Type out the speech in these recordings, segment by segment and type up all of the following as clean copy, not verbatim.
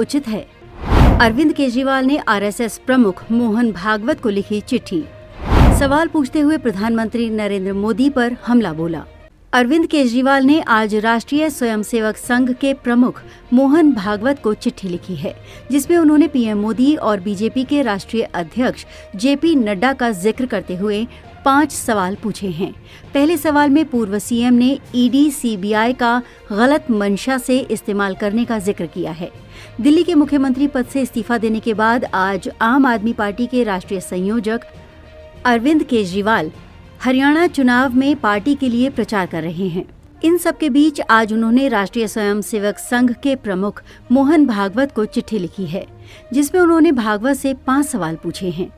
उचित है? अरविंद केजरीवाल ने आरएसएस प्रमुख मोहन भागवत को लिखी चिट्ठी। सवाल पूछते हुए प्रधानमंत्री नरेंद्र मोदी पर हमला बोला। अरविंद केजरीवाल ने आज राष्ट्रीय स्वयंसेवक संघ के प्रमुख मोहन भागवत को चिट्ठी लिखी है, जिसमें उन्होंने पीएम मोदी और बीजेपी के राष्ट्रीय अध्यक्ष जेपी नड्डा का जिक्र करते हुए 5 सवाल पूछे हैं। पहले सवाल में पूर्व सीएम ने ईडी सीबीआई का गलत मंशा से इस्तेमाल करने का जिक्र किया है। दिल्ली के मुख्यमंत्री पद से इस्तीफा देने के बाद आज आम आदमी पार्टी के राष्ट्रीय संयोजक अरविंद केजरीवाल हरियाणा चुनाव में पार्टी के लिए प्रचार कर रहे हैं। इन सब के बीच आज उन्होंने राष्ट्रीय स्वयंसेवक संघ के प्रमुख मोहन भागवत को चिट्ठी लिखी है, जिसमें उन्होंने भागवत से 5 सवाल पूछे हैं।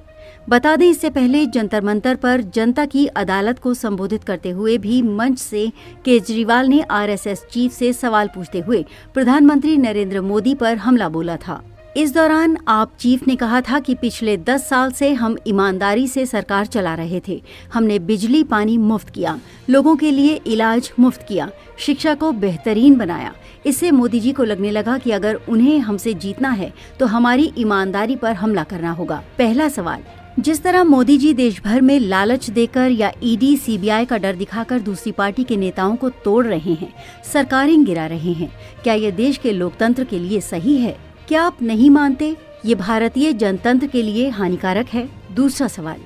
बता दें, इससे पहले जंतर मंतर पर जनता की अदालत को संबोधित करते हुए भी मंच से केजरीवाल ने आरएसएस चीफ से सवाल पूछते हुए प्रधानमंत्री नरेंद्र मोदी पर हमला बोला था। इस दौरान आप चीफ ने कहा था कि पिछले 10 साल से हम ईमानदारी से सरकार चला रहे थे। हमने बिजली पानी मुफ्त किया, लोगों के लिए इलाज मुफ्त किया, शिक्षा को बेहतरीन बनाया। इससे मोदी जी को लगने लगा कि अगर उन्हें हमसे जीतना है तो हमारी ईमानदारी पर हमला करना होगा। पहला सवाल, जिस तरह मोदी जी देश भर में लालच देकर या ईडी सीबीआई का डर दिखाकर दूसरी पार्टी के नेताओं को तोड़ रहे हैं, सरकारें गिरा रहे हैं, क्या ये देश के लोकतंत्र के लिए सही है? क्या आप नहीं मानते ये भारतीय जनतंत्र के लिए हानिकारक है? दूसरा सवाल,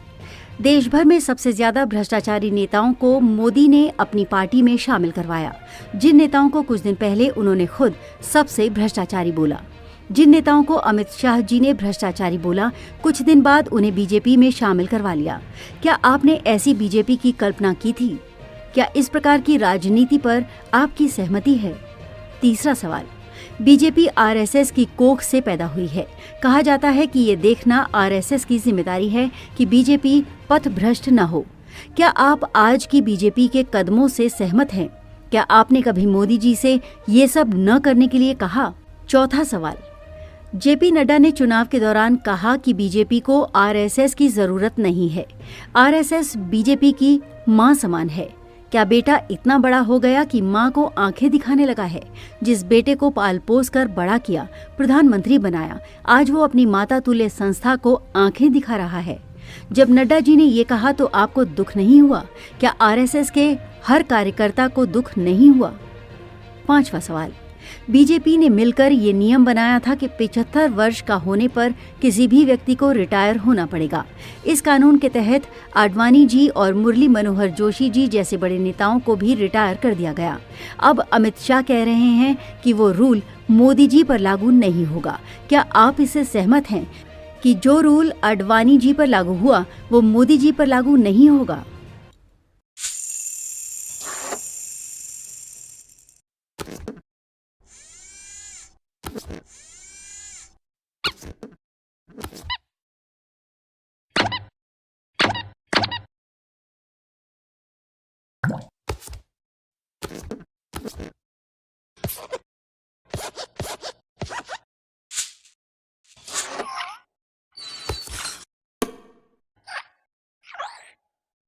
देश भर में सबसे ज्यादा भ्रष्टाचारी नेताओं को मोदी ने अपनी पार्टी में शामिल करवाया। जिन नेताओं को कुछ दिन पहले उन्होंने खुद सबसे भ्रष्टाचारी बोला, जिन नेताओं को अमित शाह जी ने भ्रष्टाचारी बोला, कुछ दिन बाद उन्हें बीजेपी में शामिल करवा लिया। क्या आपने ऐसी बीजेपी की कल्पना की थी? क्या इस प्रकार की राजनीति पर आपकी सहमति है? तीसरा सवाल, बीजेपी आरएसएस की कोख से पैदा हुई है। कहा जाता है कि ये देखना आरएसएस की जिम्मेदारी है कि बीजेपी पथभ्रष्ट न हो। क्या आप आज की बीजेपी के कदमों से सहमत हैं? क्या आपने कभी मोदी जी से ये सब न करने के लिए कहा? चौथा सवाल, जेपी नड्डा ने चुनाव के दौरान कहा कि बीजेपी को आरएसएस की जरूरत नहीं है। आरएसएस बीजेपी की मां समान है। क्या बेटा इतना बड़ा हो गया कि मां को आंखें दिखाने लगा है? जिस बेटे को पाल पोस कर बड़ा किया, प्रधानमंत्री बनाया, आज वो अपनी माता तुल्य संस्था को आंखें दिखा रहा है। जब नड्डा जी ने ये कहा तो आपको दुख नहीं हुआ? क्या आरएसएस के हर कार्यकर्ता को दुख नहीं हुआ? पांचवा सवाल, बीजेपी ने मिलकर ये नियम बनाया था कि 75 वर्ष का होने पर किसी भी व्यक्ति को रिटायर होना पड़ेगा। इस कानून के तहत आडवाणी जी और मुरली मनोहर जोशी जी जैसे बड़े नेताओं को भी रिटायर कर दिया गया। अब अमित शाह कह रहे हैं कि वो रूल मोदी जी पर लागू नहीं होगा। क्या आप इससे सहमत हैं कि जो रूल आडवाणी जी पर लागू हुआ वो मोदी जी पर लागू नहीं होगा?